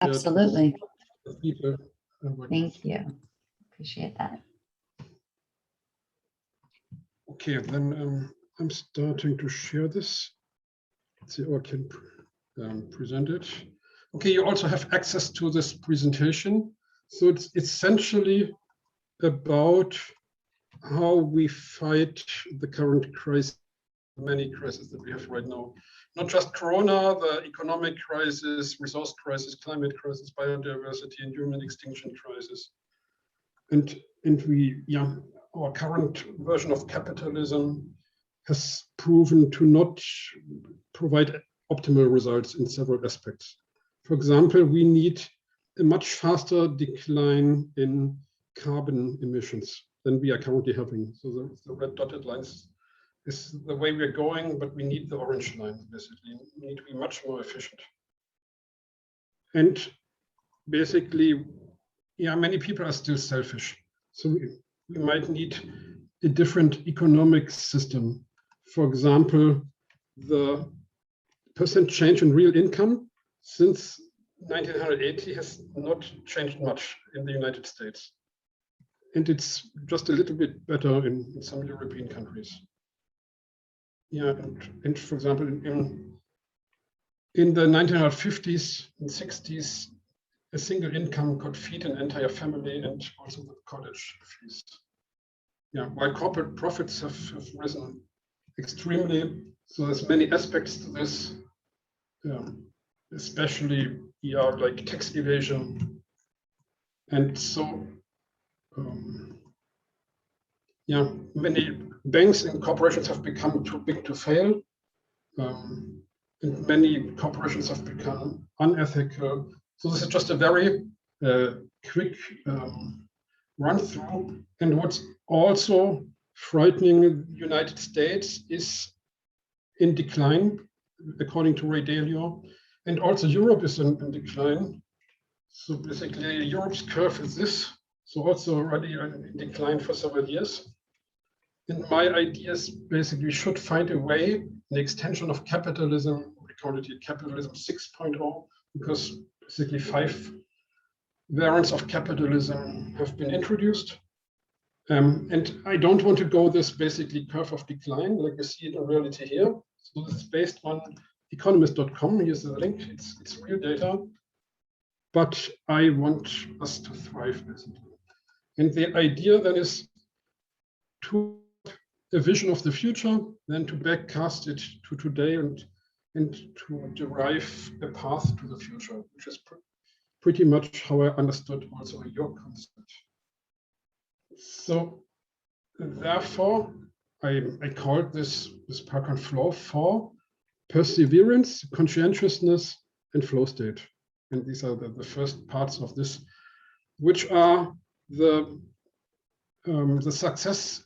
Absolutely. People. Thank you. Appreciate that. Okay, then I'm starting to share this. Let's see how I can present it. Okay, you also have access to this presentation. So it's essentially about how we fight the current crisis, many crises that we have right now. Not just Corona, the economic crisis, resource crisis, climate crisis, biodiversity, and human extinction crisis. And we, yeah, our current version of capitalism has proven to not provide optimal results in several aspects. For example, we need a much faster decline in carbon emissions than we are currently having. So the red dotted lines is the way we're going, but we need the orange line, basically. We need to be much more efficient. And basically, yeah, many people are still selfish. So we might need a different economic system. For example, the percent change in real income since 1980 has not changed much in the United States. And it's just a little bit better in some European countries. Yeah, and for example, in the 1950s and 60s, a single income could feed an entire family and also the college fees. Yeah, while corporate profits have risen extremely, so there's many aspects to this, especially like tax evasion. And so, yeah, many banks and corporations have become too big to fail. And many corporations have become unethical. So this is just a very quick run through. And what's also frightening, the United States is in decline, according to Ray Dalio. And also Europe is in decline. So basically Europe's curve is this. So also already in decline for several years. And my idea is basically we should find a way, an extension of capitalism, we call it capitalism 6.0, because basically 5 variants of capitalism have been introduced. And I don't want to go this basically curve of decline, like you see it in reality here. So this is based on economist.com. Here's the link, it's real data. But I want us to thrive, basically. And the idea then is to a vision of the future, then to backcast it to today and to derive a path to the future, which is pretty much how I understood also your concept. So therefore, I called this PerCon Flow for perseverance, conscientiousness, and flow state. And these are the first parts of this, which are the success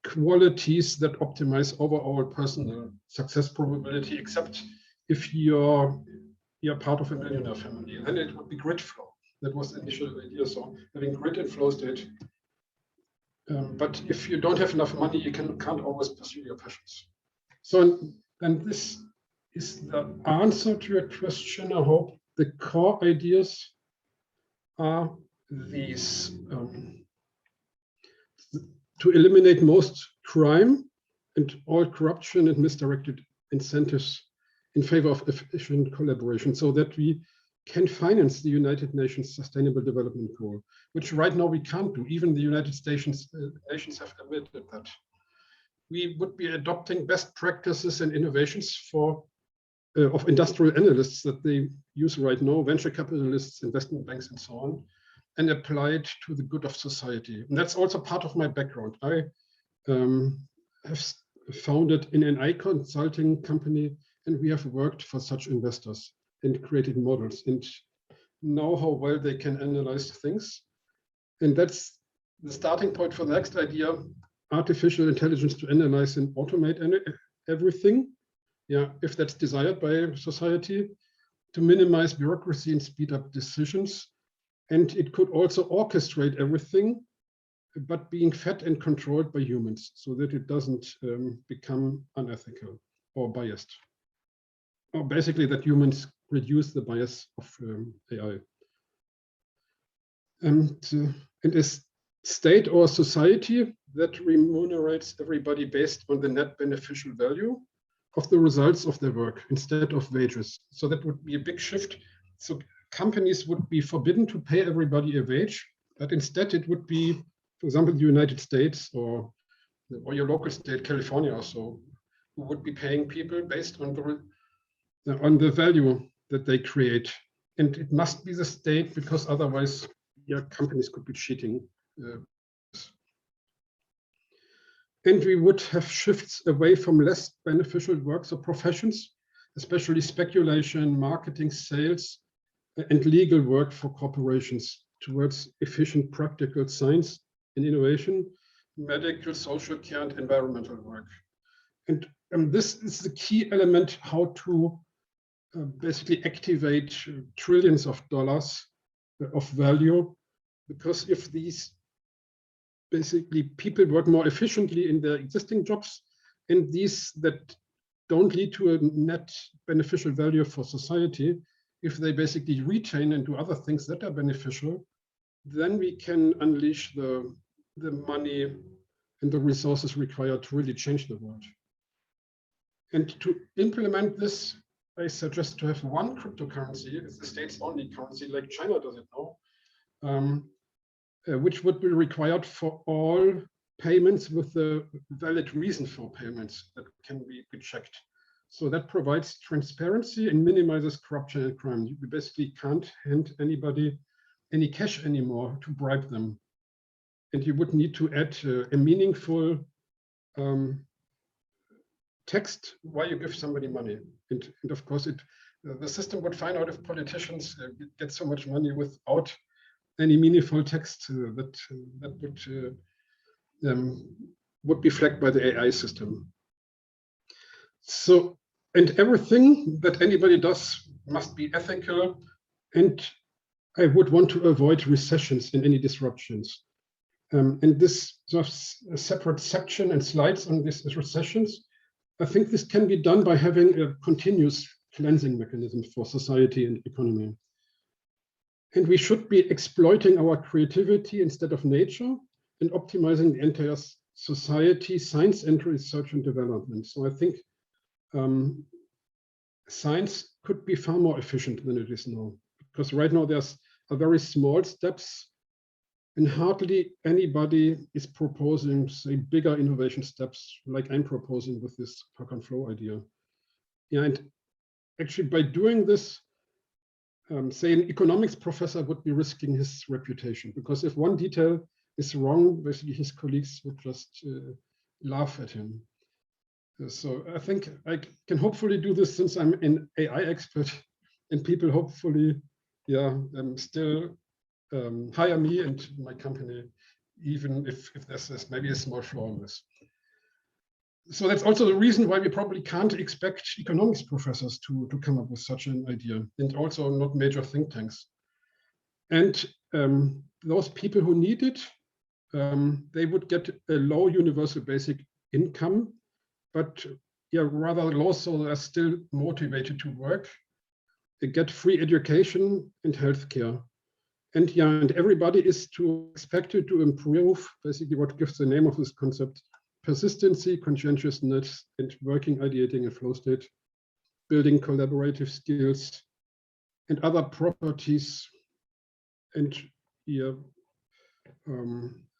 qualities that optimize overall personal success probability, except if you're part of a millionaire family. Then it would be grid flow. That was the initial idea. So having grid and flow state. But if you don't have enough money, you can't always pursue your passions. So, and this is the answer to your question. I hope the core ideas are these. To eliminate most crime and all corruption and misdirected incentives in favor of efficient collaboration, so that we can finance the United Nations Sustainable Development Goal, which right now we can't do. Even the United Nations have admitted that. We would be adopting best practices and innovations of industrial analysts that they use right now, venture capitalists, investment banks, and so on, and applied to the good of society. And that's also part of my background. I have founded an AI consulting company, and we have worked for such investors and created models and know how well they can analyze things. And that's the starting point for the next idea, artificial intelligence to analyze and automate everything. Yeah, if that's desired by society, to minimize bureaucracy and speed up decisions. And it could also orchestrate everything, but being fed and controlled by humans so that it doesn't become unethical or biased. Or basically that humans reduce the bias of AI. And a state or society that remunerates everybody based on the net beneficial value of the results of their work instead of wages. So that would be a big shift. So companies would be forbidden to pay everybody a wage, but instead it would be, for example, the United States or your local state, California or so, who would be paying people based on the value that they create. And it must be the state, because otherwise, companies could be cheating. And we would have shifts away from less beneficial works or professions, especially speculation, marketing, sales, and legal work for corporations, towards efficient practical science and innovation, medical, social care, and environmental work. And this is the key element, how to basically activate trillions of dollars of value, because if these basically people work more efficiently in their existing jobs, and these that don't lead to a net beneficial value for society, if they basically retain and do other things that are beneficial, then we can unleash the money and the resources required to really change the world. And to implement this, I suggest to have one cryptocurrency. It's the state's only currency, like China does it now, which would be required for all payments with a valid reason for payments that can be checked. So that provides transparency and minimizes corruption and crime. You basically can't hand anybody any cash anymore to bribe them. And you would need to add a meaningful text why you give somebody money. And of course, the system would find out if politicians get so much money without any meaningful text that would be flagged by the AI system. So, and everything that anybody does must be ethical, and I would want to avoid recessions and any disruptions. And this sort of a separate section and slides on these recessions. I think this can be done by having a continuous cleansing mechanism for society and economy. And we should be exploiting our creativity instead of nature and optimizing the entire society, science and research and development. So I think science could be far more efficient than it is now, because right now there's a very small steps and hardly anybody is proposing, say, bigger innovation steps like I'm proposing with this PerCon Flow idea. Yeah, and actually by doing this, say an economics professor would be risking his reputation, because if one detail is wrong, basically his colleagues would just laugh at him. So I think I can hopefully do this since I'm an AI expert, and people hopefully, still hire me and my company, even if there's maybe a small flaw in this. So that's also the reason why we probably can't expect economics professors to come up with such an idea, and also not major think tanks. And those people who need it, they would get a low universal basic income, but rather low, so they're still motivated to work. They get free education and healthcare. And everybody is expected to improve, basically what gives the name of this concept, persistency, conscientiousness, and working, ideating, and flow state, building collaborative skills, and other properties, and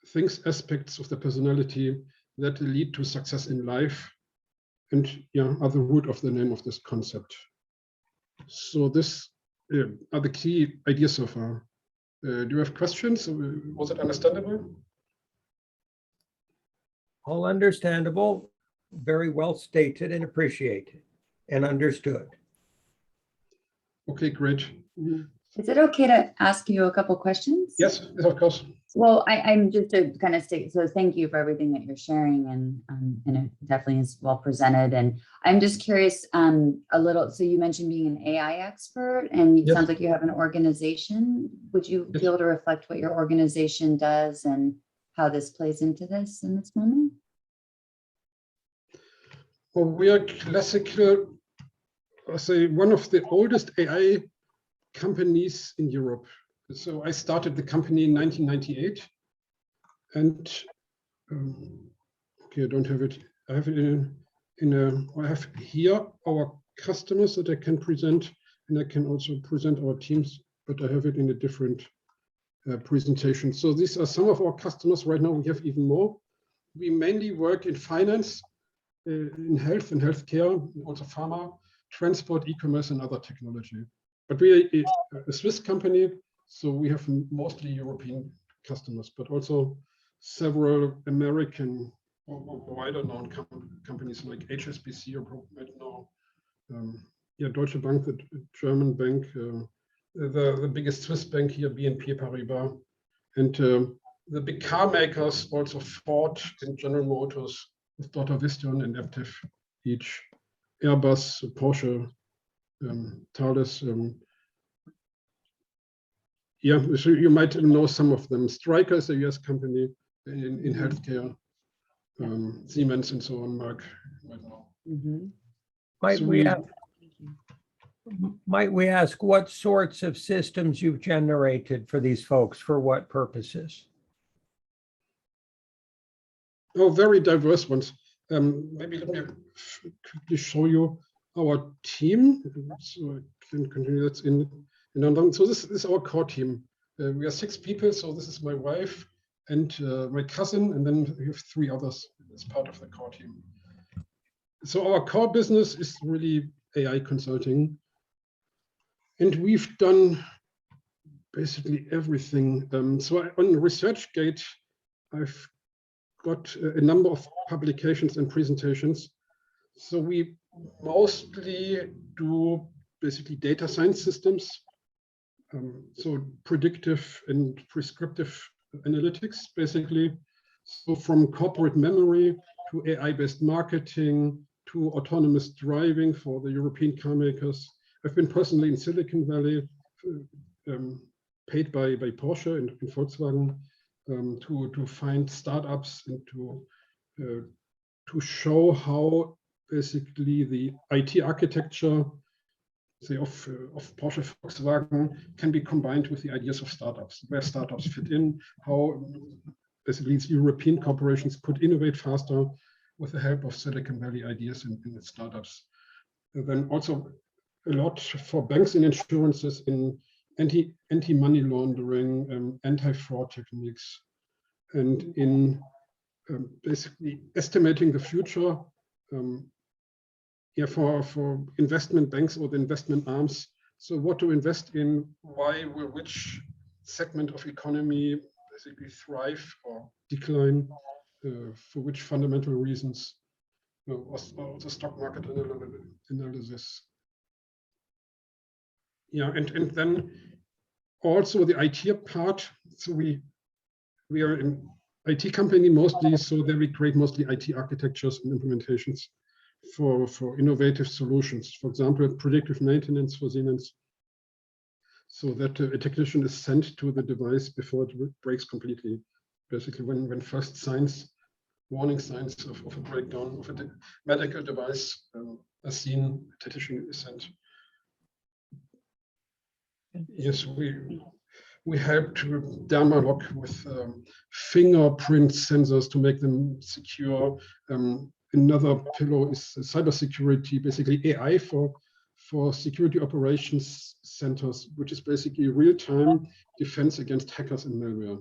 things, aspects of the personality that lead to success in life, and are the root of the name of this concept. So this are the key ideas so far. Do you have questions? Was it understandable? All understandable, very well stated and appreciated and understood. Okay, great. Is it okay to ask you a couple questions? Yes, of course. Well, I'm just to kind of state, so thank you for everything that you're sharing, and it definitely is well presented. And I'm just curious a little, so you mentioned being an AI expert, and it sounds like you have an organization. Would you be able to reflect what your organization does and how this plays into this in this moment? Well, we are classical I say, one of the oldest AI companies in Europe. So I started the company in 1998, and okay, I don't have it. I have it I have here our customers that I can present, and I can also present our teams, but I have it in a different presentation. So these are some of our customers. Right now we have even more. We mainly work in finance, in health and healthcare, also pharma, transport, e-commerce, and other technology. But we are a Swiss company, so we have mostly European customers, but also several American or wider known companies like HSBC, or right now, Deutsche Bank, the German bank, the biggest Swiss bank here, BNP Paribas, and the big car makers, also Ford and General Motors, with Dr. Visteon and Aptiv, each, Airbus, Porsche, Thales. Yeah, so you might know some of them. Stryker is a US company in healthcare, Siemens and so on, Merck right now. Mm-hmm. Might we ask what sorts of systems you've generated for these folks, for what purposes? Oh, very diverse ones. Maybe let me quickly show you our team, so I can continue. That's in London. So this is our core team. We are 6 people. So this is my wife and my cousin, and then we have 3 others as part of the core team. So our core business is really AI consulting, and we've done basically everything. So on ResearchGate, I've got a number of publications and presentations. So we mostly do basically data science systems, so predictive and prescriptive analytics, basically. So from corporate memory to AI-based marketing to autonomous driving for the European car makers. I've been personally in Silicon Valley, paid by Porsche and Volkswagen, to find startups and to show how basically the IT architecture, say, of Porsche Volkswagen can be combined with the ideas of startups, where startups fit in, how basically these European corporations could innovate faster with the help of Silicon Valley ideas and startups. And then also a lot for banks and insurances in anti-money laundering, anti-fraud techniques, and in basically estimating the future, for investment banks or the investment arms. So what to invest in, why will which segment of economy basically thrive or decline, for which fundamental reasons, or the stock market analysis. Yeah, and then also the IT part. So we are an IT company mostly, so there we create mostly IT architectures and implementations for innovative solutions. For example, predictive maintenance for Siemens, so that a technician is sent to the device before it breaks completely. Basically, when first signs, warning signs of a breakdown of a medical device are seen, a technician is sent. Yes, we help to Dermalog with fingerprint sensors to make them secure. Another pillar is cybersecurity, basically AI for security operations centers, which is basically real-time defense against hackers and malware.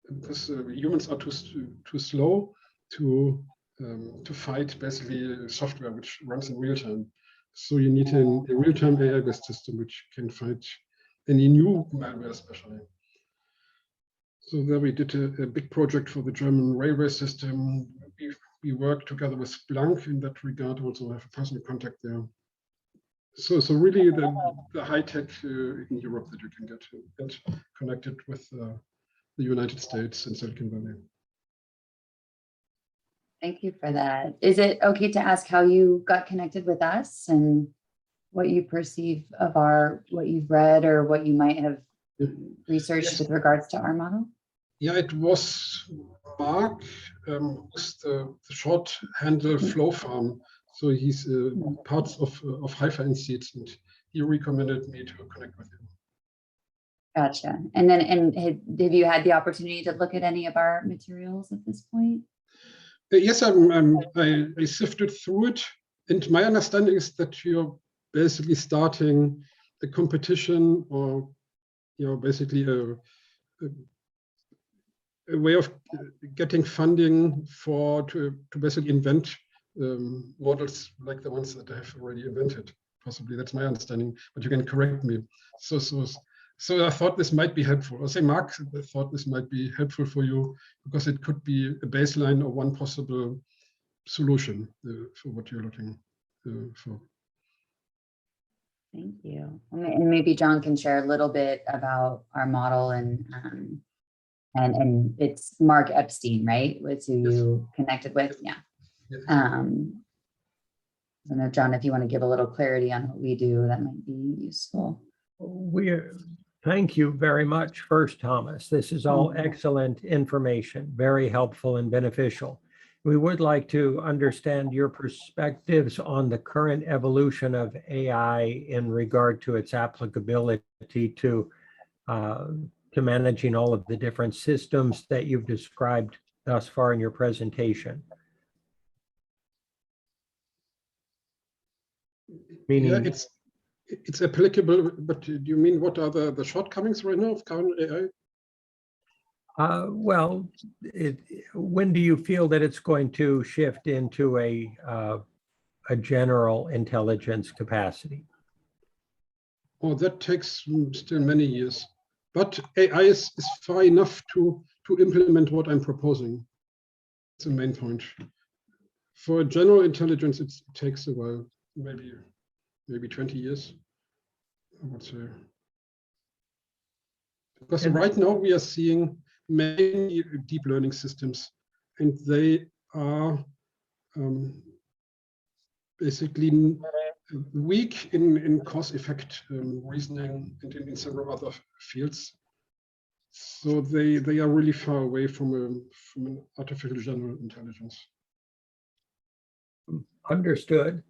Because humans are too slow to fight basically software which runs in real time. So you need a real-time AI-based system which can fight any new malware, especially. So there we did a big project for the German railway system. We work together with Splunk in that regard. Also have a personal contact there. So really the high tech in Europe that you can get to and connected with the United States and Silicon Valley. Thank you for that. Is it okay to ask how you got connected with us and what you perceive of what you've read or what you might have researched with regards to our model? Yeah, it was Mark, who's the short handle Flow Farm. So he's parts of Haifa and Seeds, and he recommended me to connect with him. Gotcha. And then, have you had the opportunity to look at any of our materials at this point? Yes, I sifted through it, and my understanding is that you're basically starting a competition, or basically a way of getting funding to basically invent models like the ones that I have already invented. Possibly, that's my understanding, but you can correct me. So I thought this might be helpful. I'll say, Mark, I thought this might be helpful for you because it could be a baseline or one possible solution for what you're looking for. Thank you. And maybe John can share a little bit about our model, and it's Mark Epstein, right? Was who you connected with? Yeah. Yes. I know, John, if you want to give a little clarity on what we do, that might be useful. Thank you very much, first, Thomas. This is all excellent information, very helpful and beneficial. We would like to understand your perspectives on the current evolution of AI in regard to its applicability to managing all of the different systems that you've described thus far in your presentation. Meaning, yeah, it's applicable, but do you mean what are the shortcomings right now of current AI? Well, when do you feel that it's going to shift into a general intelligence capacity? Oh, that takes still many years. But AI is far enough to implement what I'm proposing. That's the main point. For general intelligence, it takes a while, maybe 20 years, I would say. Because right now we are seeing many deep learning systems, and they are basically weak in cause-effect reasoning and in several other fields. So they are really far away from an artificial general intelligence. Understood.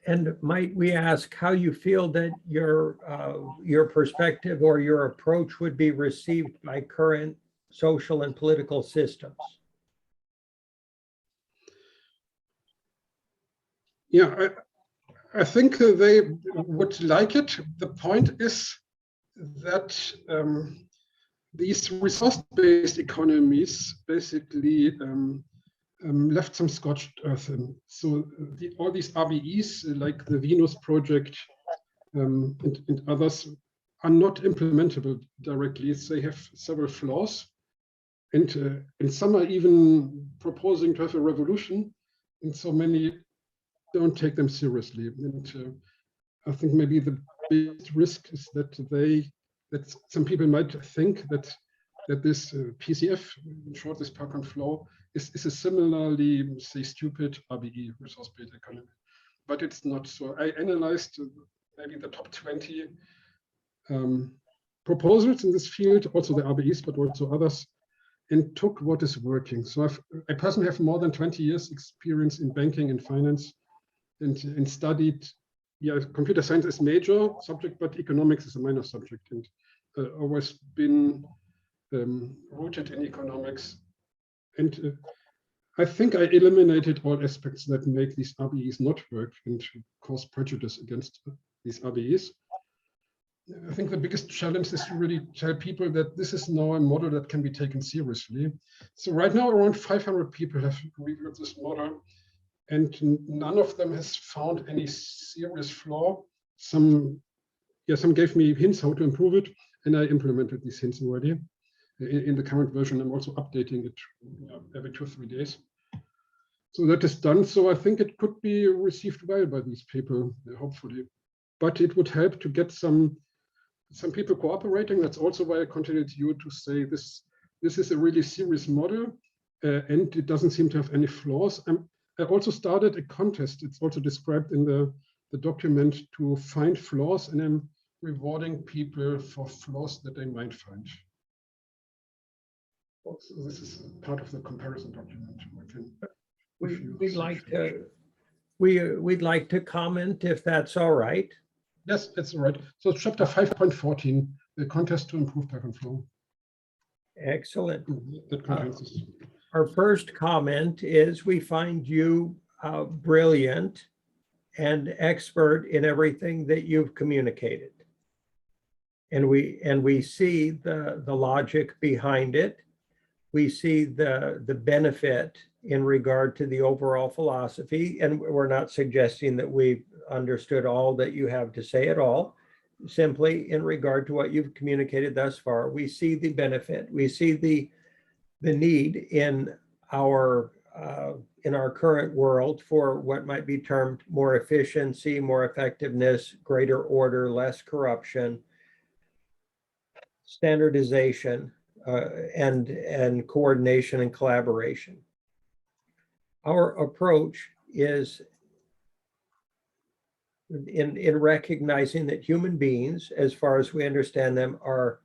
And might we ask how you feel that your perspective or your approach would be received by current social and political systems? Yeah, I think they would like it. The point is that these resource-based economies basically left some scorched earth in. So all these RBEs, like the Venus project and others, are not implementable directly. They have several flaws, and some are even proposing to have a revolution, and so many don't take them seriously. And I think maybe the biggest risk is that some people might think that this PCF, in short, this PerCon Flow, is a similarly, say, stupid RBE, resource-based economy, but it's not. So I analyzed maybe the top 20 proposals in this field, also the RBEs, but also others, and took what is working. So I personally have more than 20 years experience in banking and finance, and studied, computer science is major subject, but economics is a minor subject, and always been rooted in economics. And I think I eliminated all aspects that make these RBEs not work and cause prejudice against these RBEs. I think the biggest challenge is to really tell people that this is now a model that can be taken seriously. So right now, around 500 people have reviewed this model, and none of them has found any serious flaw. Some gave me hints how to improve it, and I implemented these hints already. In the current version, I'm also updating it every 2 or 3 days. So that is done. So I think it could be received well by these people, hopefully. But it would help to get some people cooperating. That's also why I continued you to say this is a really serious model, and it doesn't seem to have any flaws. I also started a contest. It's also described in the document, to find flaws, and I'm rewarding people for flaws that they might find. So this is part of the comparison document. We'd like to We'd like to comment if that's all right. Yes, that's right. So chapter 5.14, the contest to improve PerConFlow. Excellent. That contains this. Our first comment is we find you brilliant and expert in everything that you've communicated. And we see the logic behind it. We see the benefit in regard to the overall philosophy. And we're not suggesting that we've understood all that you have to say at all. Simply in regard to what you've communicated thus far, we see the benefit. We see the need in our current world for what might be termed more efficiency, more effectiveness, greater order, less corruption, standardization, and coordination and collaboration. Our approach is in recognizing that human beings, as far as we understand them, are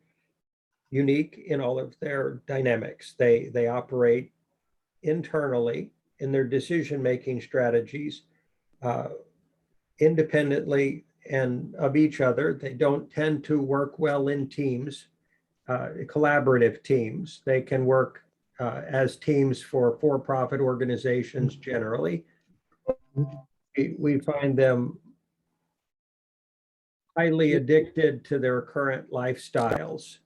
unique in all of their dynamics. They operate internally in their decision-making strategies independently and of each other. They don't tend to work well in teams, collaborative teams. They can work as teams for-profit organizations generally. We find them highly addicted to their current lifestyles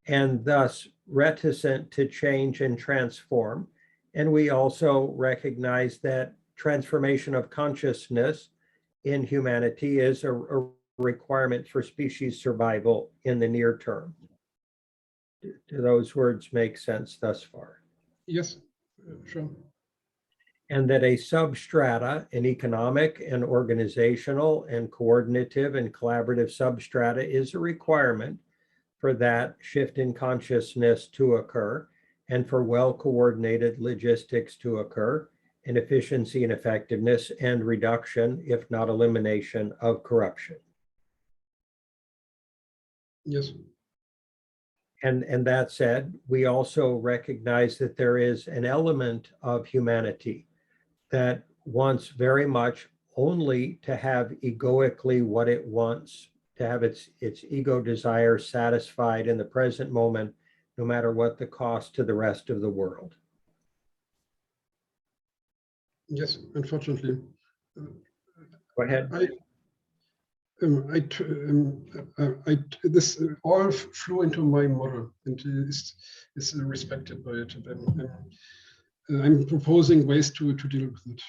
and thus reticent to change and transform. And we also recognize that transformation of consciousness in humanity is a requirement for species survival in the near term. Do those words make sense thus far? Yes, sure. And that a substrata, an economic and organizational and coordinative and collaborative substrata, is a requirement for that shift in consciousness to occur and for well-coordinated logistics to occur, and efficiency and effectiveness and reduction, if not elimination, of corruption. Yes. And that said, we also recognize that there is an element of humanity that wants very much only to have egoically what it wants, to have its ego desire satisfied in the present moment, no matter what the cost to the rest of the world. Yes, unfortunately. Go ahead. This all flew into my model and is respected by it. I'm proposing ways to deal with it.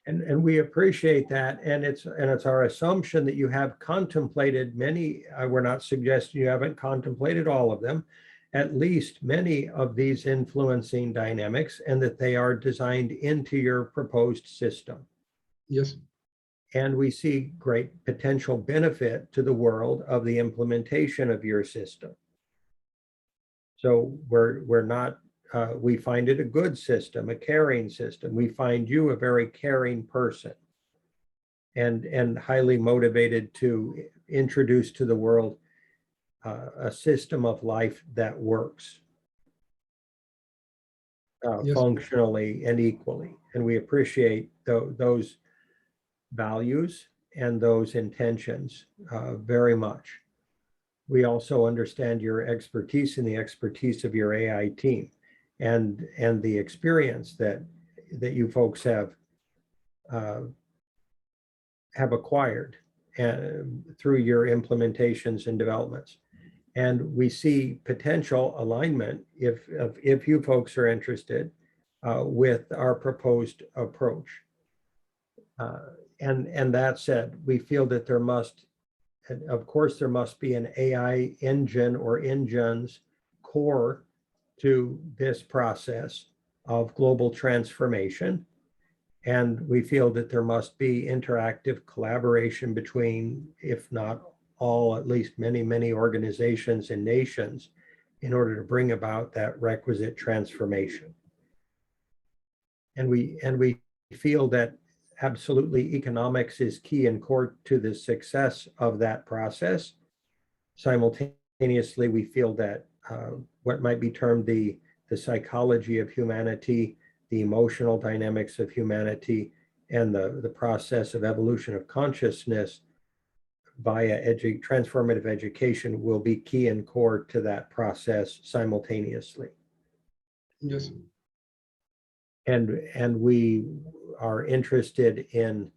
And we appreciate that. And it's our assumption that you have contemplated many, we're not suggesting you haven't contemplated all of them, at least many of these influencing dynamics, and that they are designed into your proposed system. Yes. And we see great potential benefit to the world of the implementation of your system. So we're not, we find it a good system, a caring system. We find you a very caring person and highly motivated to introduce to the world a system of life that works Yes. functionally and equally. And we appreciate those values and those intentions very much. We also understand your expertise and the expertise of your AI team and the experience that you folks have acquired through your implementations and developments. And we see potential alignment if you folks are interested with our proposed approach. And that said, we feel that there must, of course, there must be an AI engine or engines core to this process of global transformation. And we feel that there must be interactive collaboration between, if not all, at least many, many organizations and nations in order to bring about that requisite transformation. And we feel that absolutely economics is key and core to the success of that process. Simultaneously, we feel that what might be termed the psychology of humanity, the emotional dynamics of humanity, and the process of evolution of consciousness via transformative education will be key and core to that process simultaneously. Yes. And we are interested in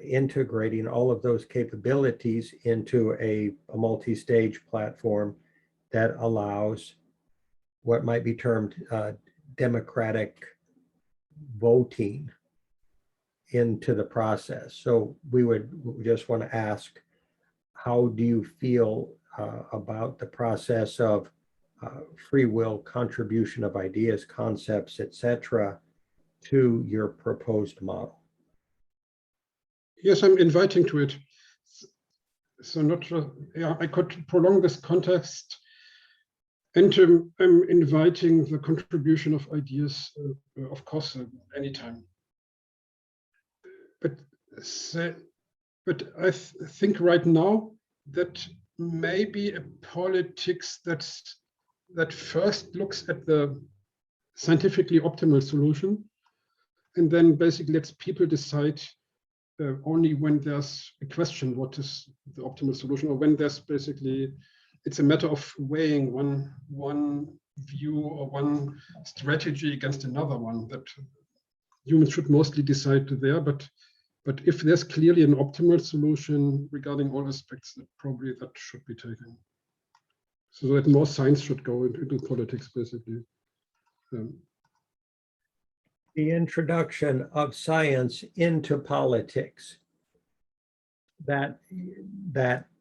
integrating all of those capabilities into a multi-stage platform that allows what might be termed democratic voting into the process. So we just want to ask, how do you feel about the process of free will contribution of ideas, concepts, etc., to your proposed model? Yes, I'm inviting to it. So not, yeah, I could prolong this context, and I'm inviting the contribution of ideas, of course, anytime. But I think right now that maybe a politics that first looks at the scientifically optimal solution, and then basically lets people decide only when there's a question what is the optimal solution, or when there's basically it's a matter of weighing one view or one strategy against another one, that humans should mostly decide there. But if there's clearly an optimal solution regarding all aspects, that probably that should be taken. So that more science should go into politics, basically. The introduction of science into politics, that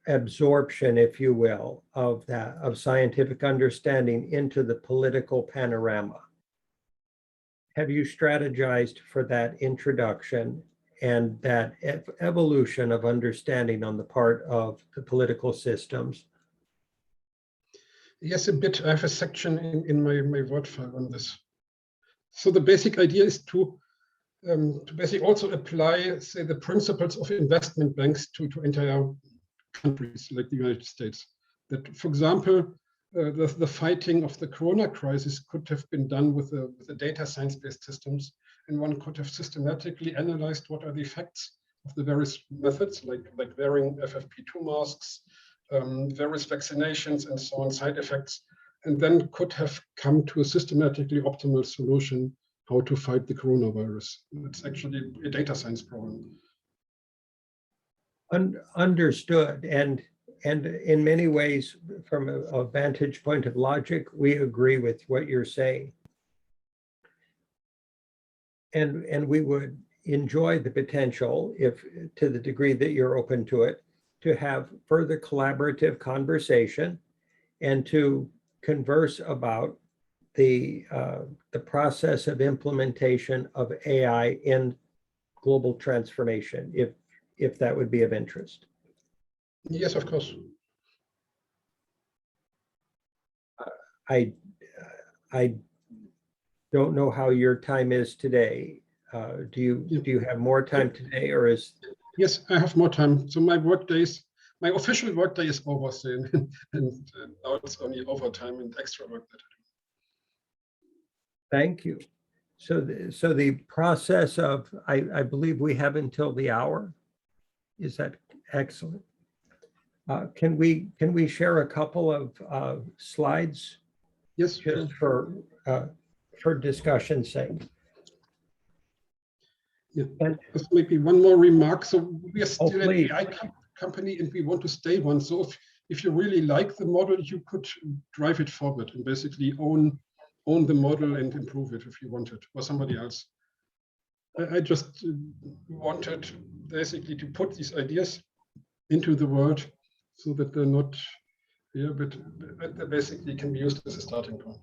absorption, if you will, of scientific understanding into the political panorama. Have you strategized for that introduction and that evolution of understanding on the part of the political systems? Yes, a bit. I have a section in my Word file on this. So the basic idea is to basically also apply, say, the principles of investment banks to entire countries like the United States. That, for example, the fighting of the Corona crisis could have been done with the data science-based systems, and one could have systematically analyzed what are the effects of the various methods, like wearing FFP2 masks, various vaccinations, and so on, side effects, and then could have come to a systematically optimal solution how to fight the coronavirus. It's actually a data science problem. Understood. And in many ways, from a vantage point of logic, we agree with what you're saying. And we would enjoy the potential, if to the degree that you're open to it, to have further collaborative conversation and to converse about the process of implementation of AI in global transformation, if that would be of interest. Yes, of course. I don't know how your time is today. Do you have more time today, or is? Yes, I have more time. So my official work day is over soon, and now it's only overtime and extra work that I do. Thank you. So the process of, I believe we have until the hour. Is that excellent? Can we share a couple of slides? Yes, just sure. for discussion's sake. Yeah. And just maybe one more remark. So we are still an please. AI company, and we want to stay one. So if you really like the model, you could drive it forward and basically own the model and improve it if you wanted, or somebody else. I just wanted basically to put these ideas into the world so that they're not here, but they basically can be used as a starting point.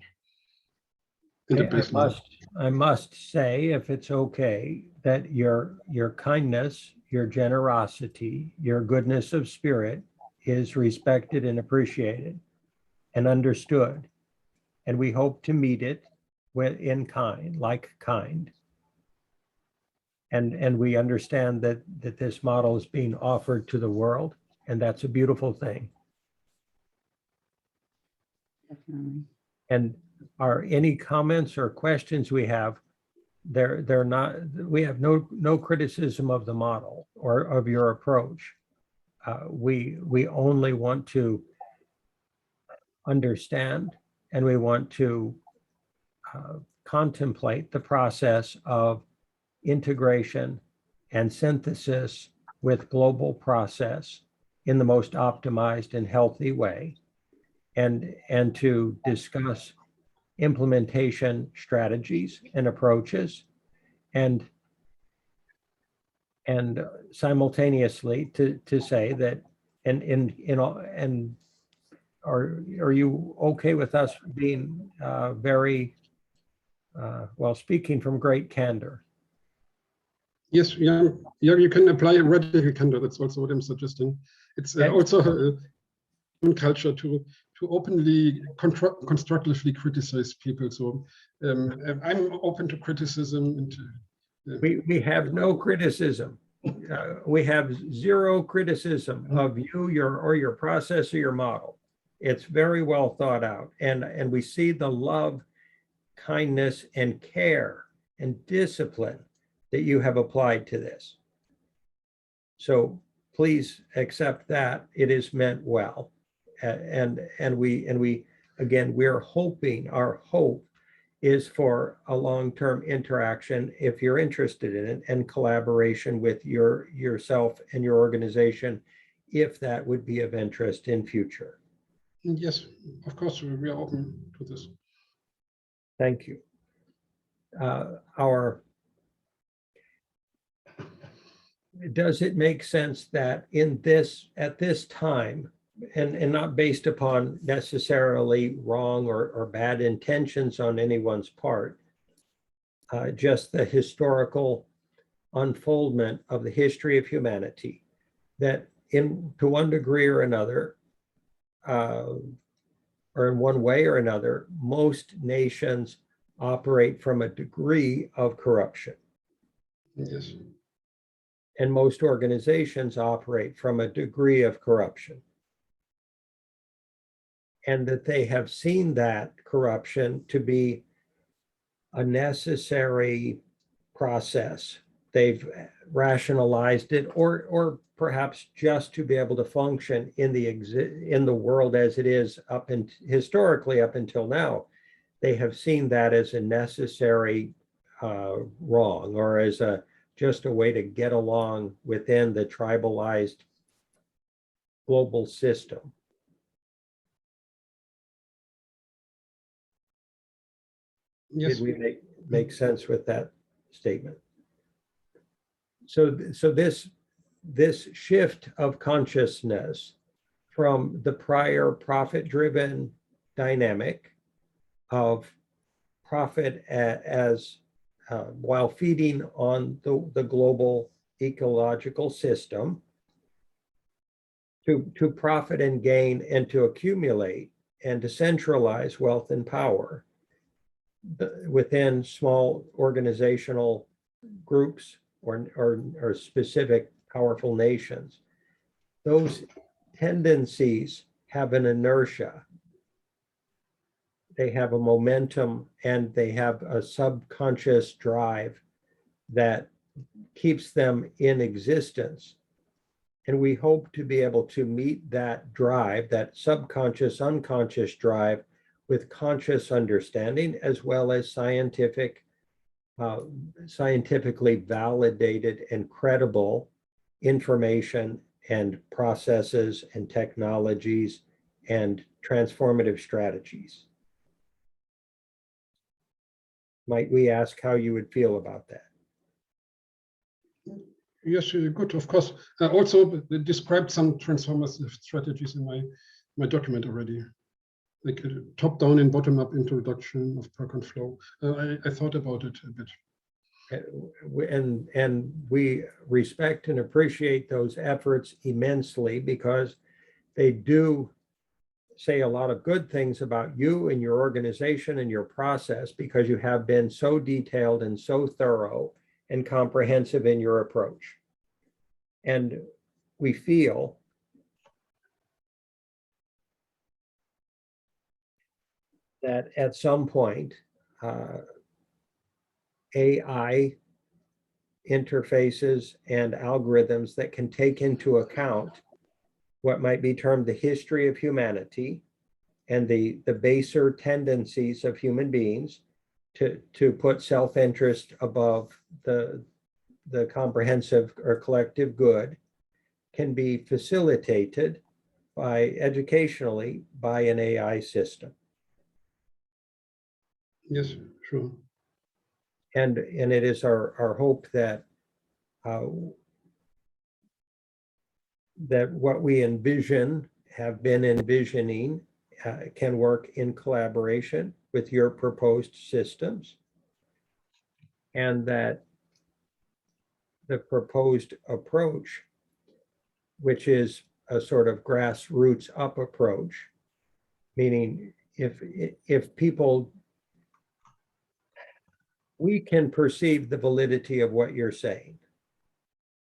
I must say, if it's okay, that your kindness, your generosity, your goodness of spirit is respected and appreciated and understood. And we hope to meet it in kind, like kind. And we understand that this model is being offered to the world, and that's a beautiful thing. Definitely. And are any comments or questions we have they're not, we have no criticism of the model or of your approach. We only want to understand, and we want to contemplate the process of integration and synthesis with global process in the most optimized and healthy way, and to discuss implementation strategies and approaches, and simultaneously to say that, and are you okay with us being very well, speaking from great candor? Yes, yeah, you can apply radical candor. That's also what I'm suggesting. It's also a culture to openly constructively criticize people. So I'm open to criticism. And we have no criticism. We have zero criticism of you, your process, or your model. It's very well thought out, and we see the love, kindness, and care and discipline that you have applied to this. So please accept that it is meant well. And we again, we're hoping, our hope is for a long-term interaction, if you're interested in it, and collaboration with yourself and your organization, if that would be of interest in future. yes, of course, we are open to this. Thank you. Does it make sense that at this time, and not based upon necessarily wrong or bad intentions on anyone's part, just the historical unfoldment of the history of humanity, that to one degree or another, or in one way or another, most nations operate from a degree of corruption. Yes. And most organizations operate from a degree of corruption. And that they have seen that corruption to be a necessary process. They've rationalized it, or perhaps just to be able to function in the world as it is historically up until now. They have seen that as a necessary wrong, or as just a way to get along within the tribalized global system. Yes. Did we make sense with that statement? So this shift of consciousness from the prior profit-driven dynamic of profit as while feeding on the global ecological system, to profit and gain and to accumulate and to centralize wealth and power within small organizational groups or specific powerful nations. Those tendencies have an inertia. They have a momentum, and they have a subconscious drive that keeps them in existence. And we hope to be able to meet that drive, that subconscious, unconscious drive, with conscious understanding, as well as scientifically validated and credible information and processes and technologies and transformative strategies. Might we ask how you would feel about that? Yes, good, of course. Also described some transformative strategies in my document already, like a top-down and bottom-up introduction of PerCon Flow. I thought about it a bit. And we respect and appreciate those efforts immensely, because they do say a lot of good things about you and your organization and your process, because you have been so detailed and so thorough and comprehensive in your approach. And we feel that at some point, AI interfaces and algorithms that can take into account what might be termed the history of humanity and the baser tendencies of human beings to put self-interest above the comprehensive or collective good, can be facilitated educationally by an AI system. Yes, sure. And it is our hope that that what we envision, have been envisioning, can work in collaboration with your proposed systems, and that the proposed approach, which is a sort of grassroots up approach, meaning if people, we can perceive the validity of what you're saying.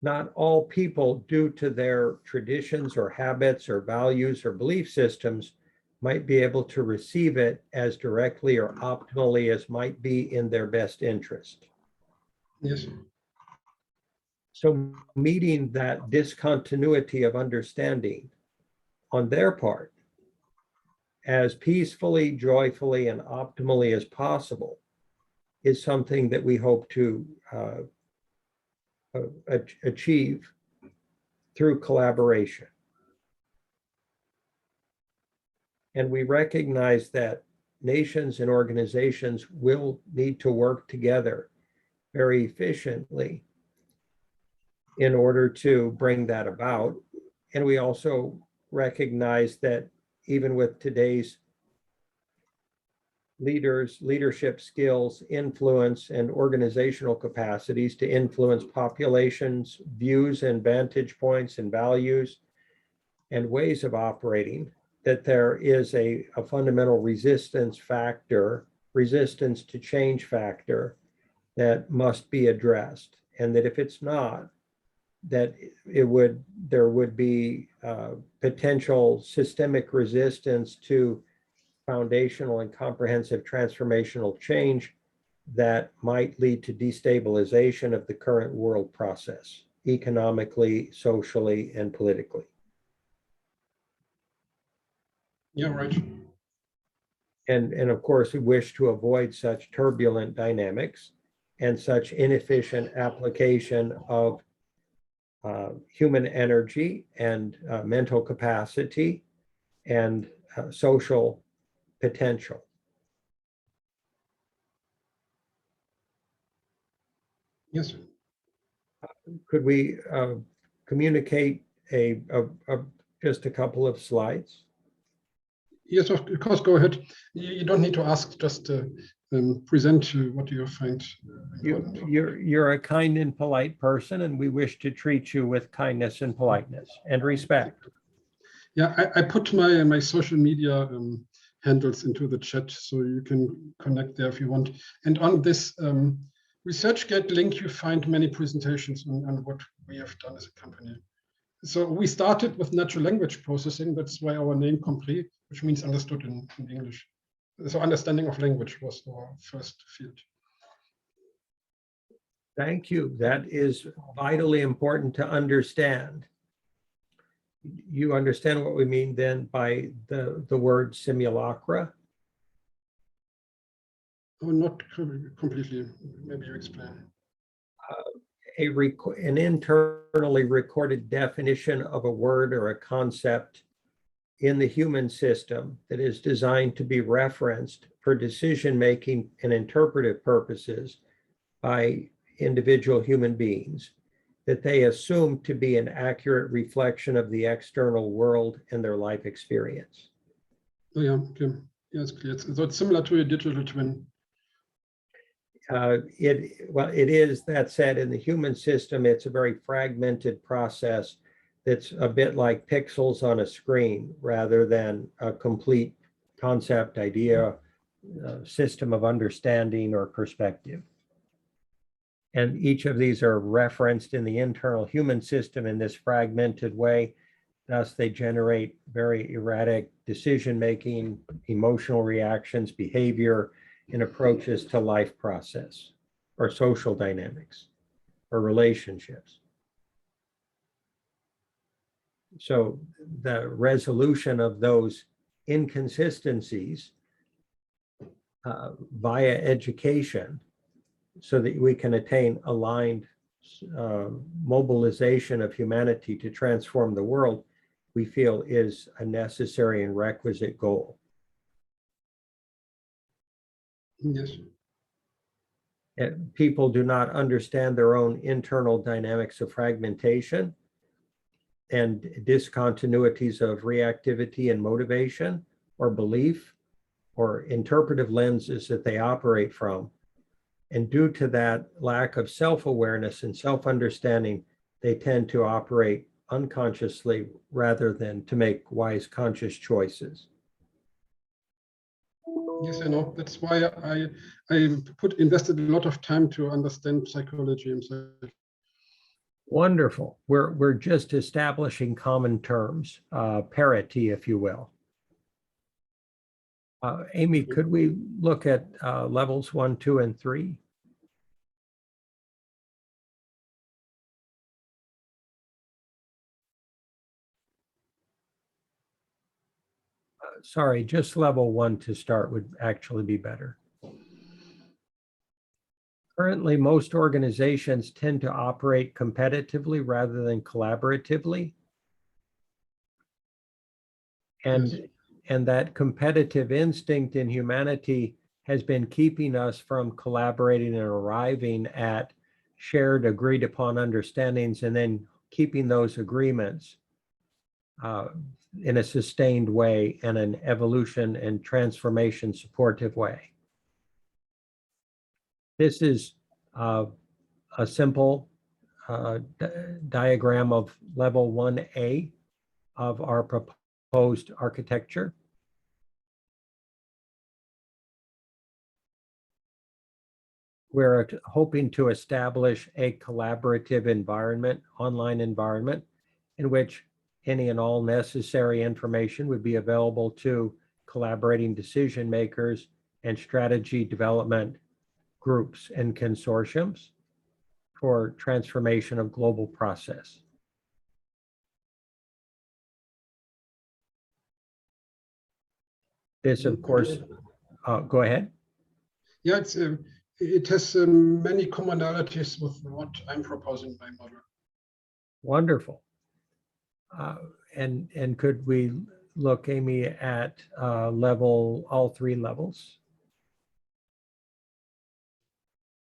Not all people, due to their traditions or habits or values or belief systems, might be able to receive it as directly or optimally as might be in their best interest. Yes. So meeting that discontinuity of understanding on their part as peacefully, joyfully, and optimally as possible is something that we hope to achieve through collaboration. And we recognize that nations and organizations will need to work together very efficiently in order to bring that about. And we also recognize that even with today's leadership skills, influence, and organizational capacities to influence populations' views and vantage points and values and ways of operating, that there is a fundamental resistance to change factor that must be addressed. And that if it's not, that there would be potential systemic resistance to foundational and comprehensive transformational change that might lead to destabilization of the current world process, economically, socially, and politically. Yeah, right. And of course, we wish to avoid such turbulent dynamics and such inefficient application of human energy and mental capacity and social potential. Yes. Could we communicate just a couple of slides? Yes, of course, go ahead. You don't need to ask, just present what you find important. You're a kind and polite person, and we wish to treat you with kindness and politeness and respect. Yeah, I put my social media handles into the chat, so you can connect there if you want. And on this ResearchGate link, you find many presentations on what we have done as a company. So we started with natural language processing. That's why our name complete, which means understood in English. So understanding of language was our first field. Thank you. That is vitally important to understand. You understand what we mean then by the word simulacra? Oh, not completely. Maybe you explain. An internally recorded definition of a word or a concept in the human system that is designed to be referenced for decision-making and interpretive purposes by individual human beings, that they assume to be an accurate reflection of the external world and their life experience. Oh, yeah, okay. Yeah, it's clear. So it's similar to a digital twin. It is. That said, in the human system, it's a very fragmented process that's a bit like pixels on a screen rather than a complete concept, idea, system of understanding or perspective. And each of these are referenced in the internal human system in this fragmented way. Thus, they generate very erratic decision-making, emotional reactions, behavior, and approaches to life process. or social dynamics or relationships. So the resolution of those inconsistencies via education so that we can attain aligned mobilization of humanity to transform the world, we feel is a necessary and requisite goal. Yes. People do not understand their own internal dynamics of fragmentation and discontinuities of reactivity and motivation or belief or interpretive lenses that they operate from. And due to that lack of self-awareness and self-understanding, they tend to operate unconsciously rather than to make wise conscious choices. Yes, I know. That's why I invested a lot of time to understand psychology himself. Wonderful. We're just establishing common terms, parity, if you will. Amy, could we look at levels 1, 2, and 3? Sorry, just level 1 to start would actually be better. Currently, most organizations tend to operate competitively rather than collaboratively. And, Yes. and that competitive instinct in humanity has been keeping us from collaborating and arriving at shared agreed upon understandings and then keeping those agreements in a sustained way and an evolution and transformation supportive way. This is a simple diagram of level 1A of our proposed architecture. We're hoping to establish a collaborative environment, online environment, in which any and all necessary information would be available to collaborating decision makers and strategy development groups and consortiums for transformation of global process. This, of course, go ahead. Yeah, it has many commonalities with what I'm proposing by model. Wonderful. And could we look, Amy, at all 3 levels?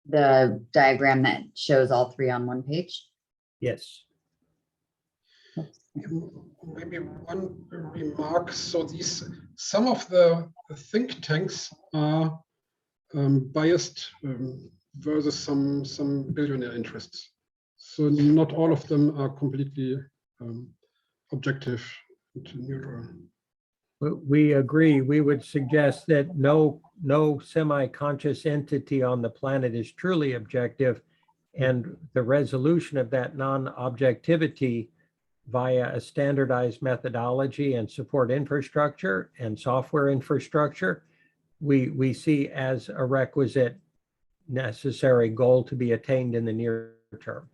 The diagram that shows all 3 on one page? Yes. Maybe one remark. So some of the think tanks are biased versus some billionaire interests. So not all of them are completely objective and neutral. We agree. We would suggest that no semi-conscious entity on the planet is truly objective, and the resolution of that non-objectivity via a standardized methodology and support infrastructure and software infrastructure, we see as a requisite necessary goal to be attained in the near term.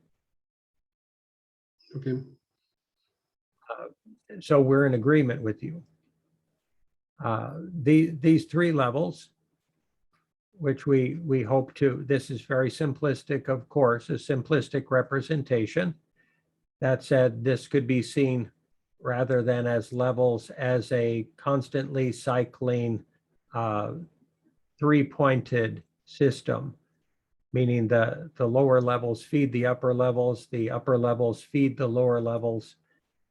Okay. So we're in agreement with you. These 3 levels, which we hope to, this is very simplistic, of course, a simplistic representation. That said, this could be seen rather than as levels as a constantly cycling 3-pointed system, meaning the lower levels feed the upper levels feed the lower levels,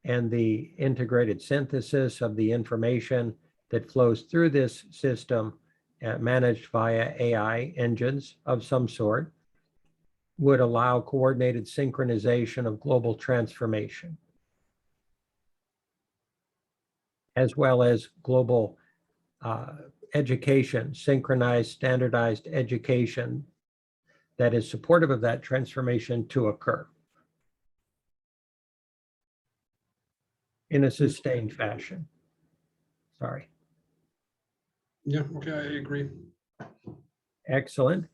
and the integrated synthesis of the information that flows through this system, managed via AI engines of some sort, would allow coordinated synchronization of global transformation, as well as global education, synchronized, standardized education that is supportive of that transformation to occur in a sustained fashion. Sorry. Yeah, okay, I agree. Excellent.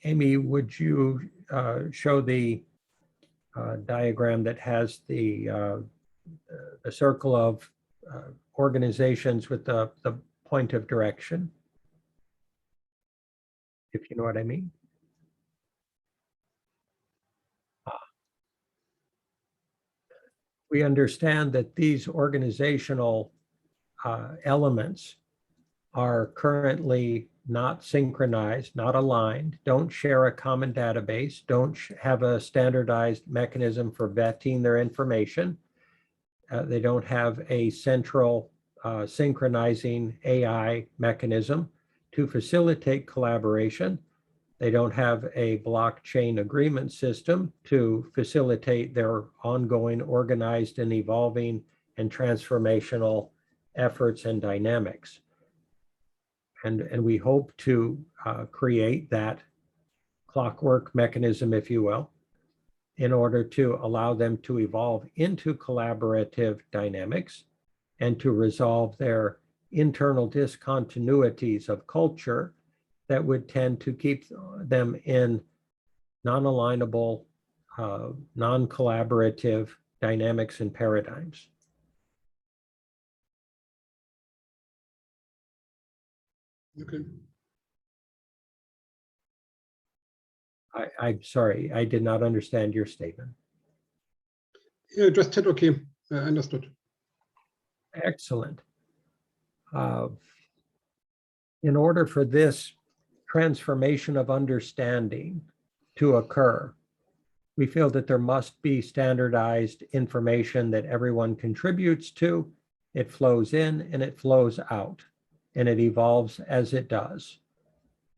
Amy, would you show the diagram that has the circle of organizations with the point of direction? If you know what I mean. We understand that these organizational elements are currently not synchronized, not aligned, don't share a common database, don't have a standardized mechanism for vetting their information. They don't have a central synchronizing AI mechanism to facilitate collaboration. They don't have a blockchain agreement system to facilitate their ongoing, organized and evolving and transformational efforts and dynamics. And we hope to create that clockwork mechanism, if you will, in order to allow them to evolve into collaborative dynamics and to resolve their internal discontinuities of culture that would tend to keep them in non-alignable, non-collaborative dynamics and paradigms. Okay. I'm sorry, I did not understand your statement. Yeah, just said, okay, understood. Excellent. In order for this transformation of understanding to occur, we feel that there must be standardized information that everyone contributes to. It flows in and it flows out, and it evolves as it does.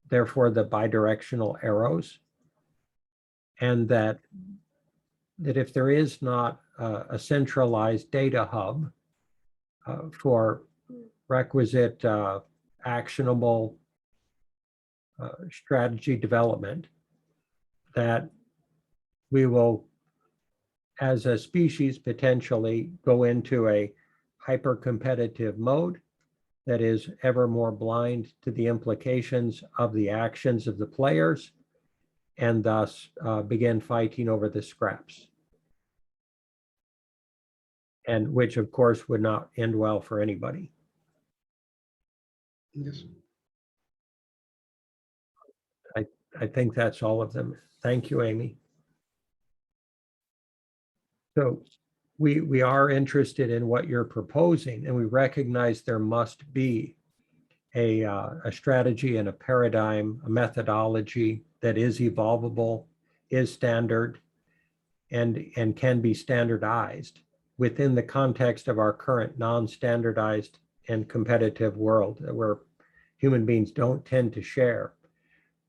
Therefore, the bidirectional arrows, and that if there is not a centralized data hub for requisite actionable strategy development, that we will, as a species, potentially go into a hyper-competitive mode that is ever more blind to the implications of the actions of the players, and thus begin fighting over the scraps. And which, of course, would not end well for anybody. Yes. I think that's all of them. Thank you, Amy. So we are interested in what you're proposing, and we recognize there must be a strategy and a paradigm, a methodology that is evolvable, is standard, and can be standardized within the context of our current non-standardized and competitive world where human beings don't tend to share.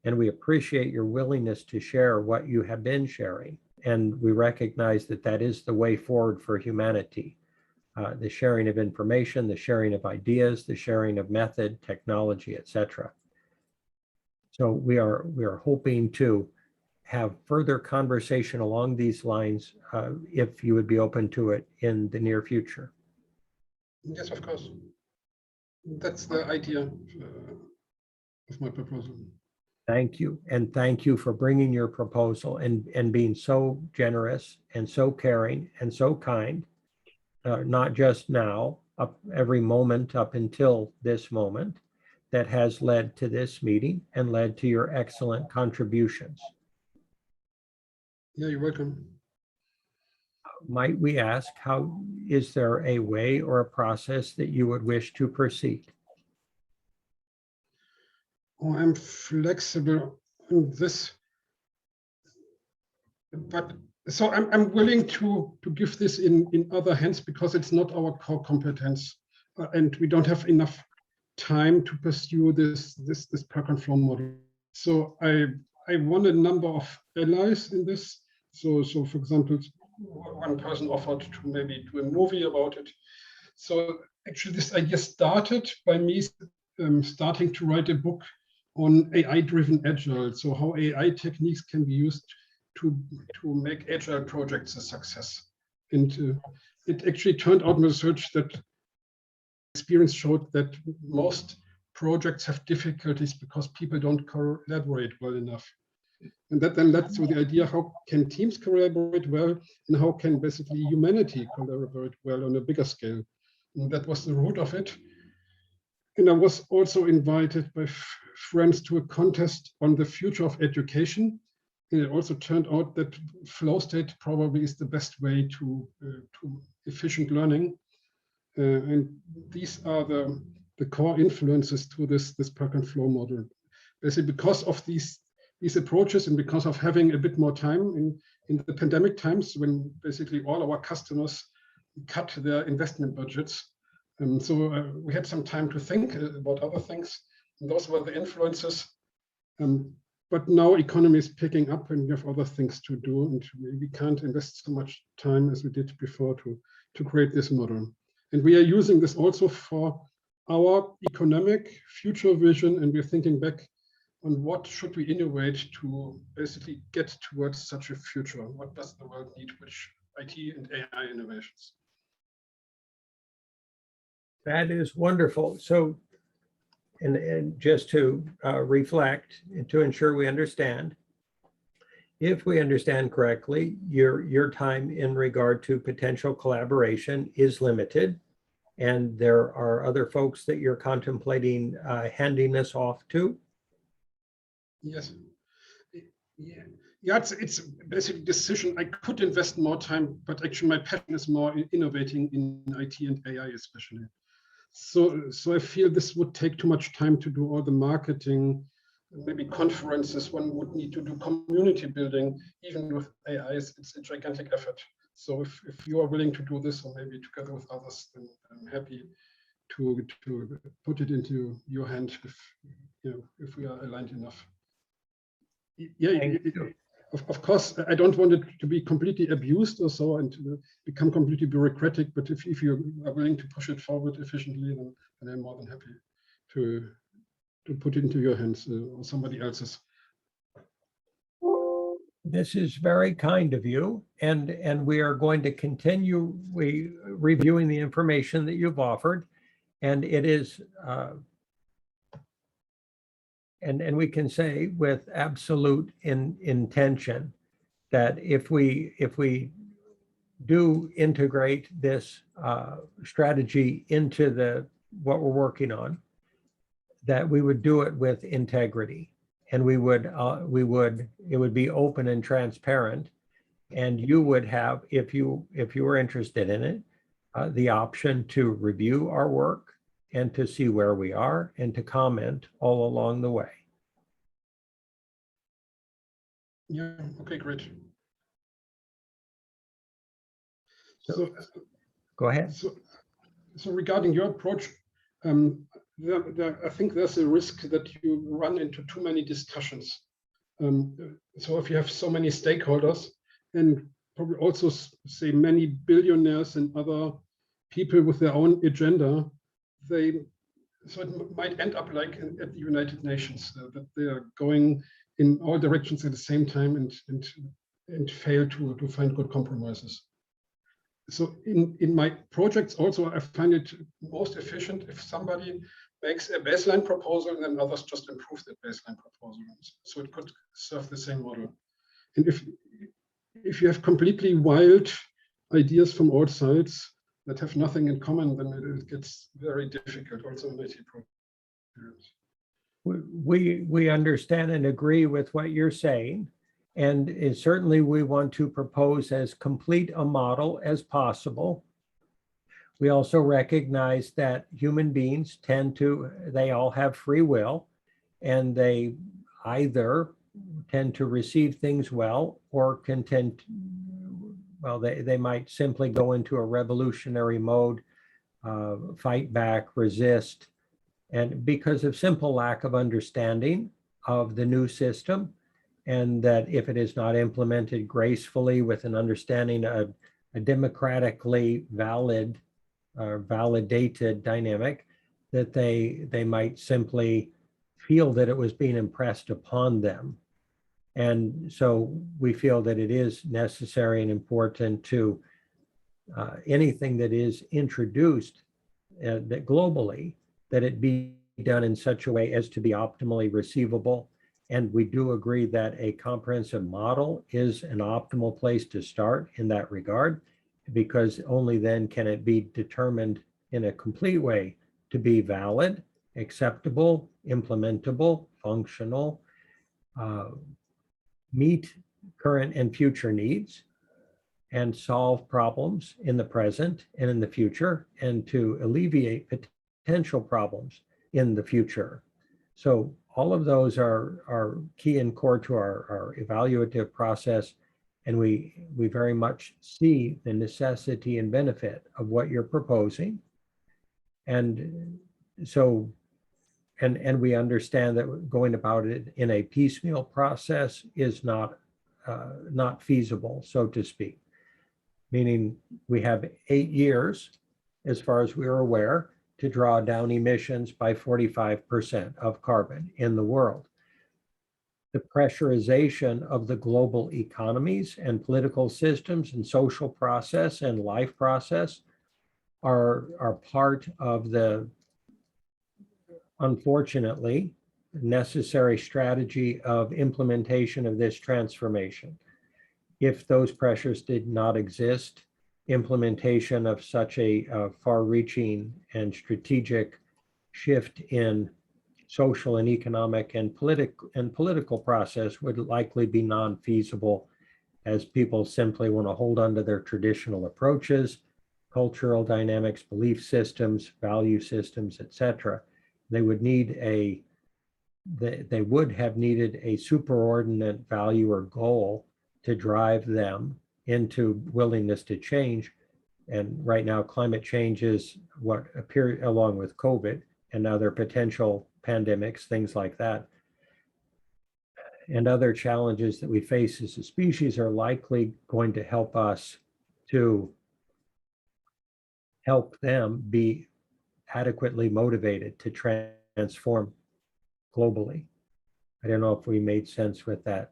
And we appreciate your willingness to share what you have been sharing. And we recognize that that is the way forward for humanity. The sharing of information, the sharing of ideas, the sharing of method, technology, etc. So we are hoping to have further conversation along these lines if you would be open to it in the near future. Yes, of course. That's the idea of my proposal. Thank you. And thank you for bringing your proposal and being so generous and so caring and so kind, not just now, up every moment up until this moment, that has led to this meeting and led to your excellent contributions. Yeah, you're welcome. Might we ask, how is there a way or a process that you would wish to proceed? Oh, I'm flexible on this, but so I'm willing to give this in other hands because it's not our core competence, and we don't have enough time to pursue this PerCon Flow model. So I want a number of allies in this. So for example, one person offered to maybe do a movie about it. So actually, this idea started by me starting to write a book on AI-driven agile. So how AI techniques can be used to make agile projects a success. And it actually turned out in research that experience showed that most projects have difficulties because people don't collaborate well enough. And that then led to the idea, how can teams collaborate well, and how can basically humanity collaborate well on a bigger scale? And that was the root of it. And I was also invited by friends to a contest on the future of education. And it also turned out that flow state probably is the best way to efficient learning. And these are the core influences to this PerCon Flow model. Basically, because of these approaches, and because of having a bit more time in the pandemic times, when basically all our customers cut their investment budgets. So we had some time to think about other things. And those were the influences. But now economy is picking up and we have other things to do, and we can't invest so much time as we did before to create this model. And we are using this also for our economic future vision, and we're thinking back on what should we innovate to basically get towards such a future. What does the world need, which IT and AI innovations? That is wonderful. So, and just to reflect and to ensure we understand, if we understand correctly, your time in regard to potential collaboration is limited, and there are other folks that you're contemplating handing this off to? Yes. Yeah, it's basically a decision. I could invest more time, but actually my passion is more in innovating in IT and AI especially. So I feel this would take too much time to do all the marketing, maybe conferences. One would need to do community building. Even with AI, it's a gigantic effort. So if you are willing to do this, or maybe together with others, then I'm happy to put it into your hand if we are aligned enough. Yeah, of course, I don't want it to be completely abused or so and to become completely bureaucratic, but if you are willing to push it forward efficiently, then I'm more than happy to put it into your hands or somebody else's. This is very kind of you, and we are going to continue reviewing the information that you've offered, and it is and we can say with absolute intention that if we do integrate this strategy into what we're working on, that we would do it with integrity, and it would be open and transparent, and you would have, if you were interested in it, the option to review our work and to see where we are and to comment all along the way. Yeah, okay, great. So go ahead. So regarding your approach, I think there's a risk that you run into too many discussions. So if you have so many stakeholders, and probably also say many billionaires and other people with their own agenda, so it might end up like at the United Nations, that they are going in all directions at the same time and fail to find good compromises. So in my projects also, I find it most efficient if somebody makes a baseline proposal and then others just improve that baseline proposal. So it could serve the same model. And if you have completely wild ideas from all sides that have nothing in common, then it gets very difficult also in IT programs. We understand and agree with what you're saying. And certainly we want to propose as complete a model as possible. We also recognize that human beings they all have free will, and they either tend to receive things well or they might simply go into a revolutionary mode, fight back, resist, and because of simple lack of understanding of the new system, and that if it is not implemented gracefully with an understanding of a democratically valid or validated dynamic, that they might simply feel that it was being impressed upon them. And so we feel that it is necessary and important to anything that is introduced that globally, that it be done in such a way as to be optimally receivable And we do agree that a comprehensive model is an optimal place to start in that regard, because only then can it be determined in a complete way to be valid, acceptable, implementable, functional, meet current and future needs, and solve problems in the present and in the future, and to alleviate potential problems in the future. So all of those are key and core to our evaluative process. And we very much see the necessity and benefit of what you're proposing. And so, and we understand that going about it in a piecemeal process is not feasible, so to speak. Meaning we have 8 years, as far as we're aware, to draw down emissions by 45% of carbon in the world. The pressurization of the global economies and political systems and social process and life process are part of the, unfortunately, necessary strategy of implementation of this transformation. If those pressures did not exist, implementation of such a far-reaching and strategic shift in social and economic and political process would likely be non-feasible, as people simply want to hold on to their traditional approaches, cultural dynamics, belief systems, value systems, etc. They would have needed a superordinate value or goal to drive them into willingness to change. And right now, climate change is what appears, along with COVID and other potential pandemics, things like that, and other challenges that we face as a species, are likely going to help us to help them be adequately motivated to transform globally. I don't know if we made sense with that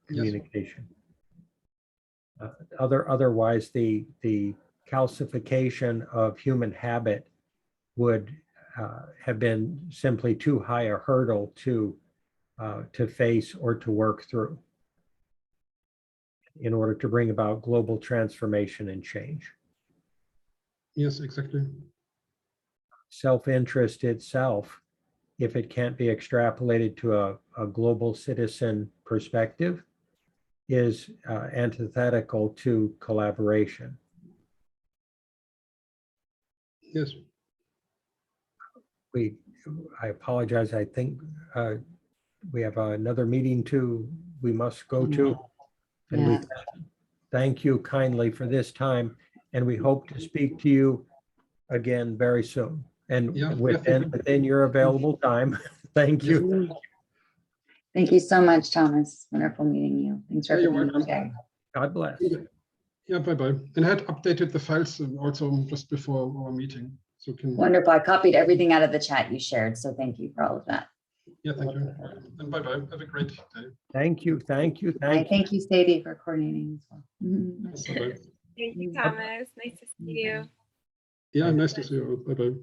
communication. Yes. Otherwise, the calcification of human habit would have been simply too high a hurdle to face or to work through in order to bring about global transformation and change. Yes, exactly. Self-interest itself, if it can't be extrapolated to a global citizen perspective, is antithetical to collaboration. Yes. I apologize. I think we have another meeting we must go to. And we thank you kindly for this time. And we hope to speak to you again very soon. And within your available time. Thank you. Thank you so much, Thomas. Wonderful meeting you. Thanks for everything today. God bless. Yeah, bye-bye. And I had updated the files also just before our meeting. So Wonderful. I copied everything out of the chat you shared. So thank you for all of that. Yeah, thank you. And bye-bye. Have a great day. Thank you, Sadie, for coordinating as well. Bye-bye. Thank you, Thomas. Nice to see you. Yeah, nice to see you. Bye-bye.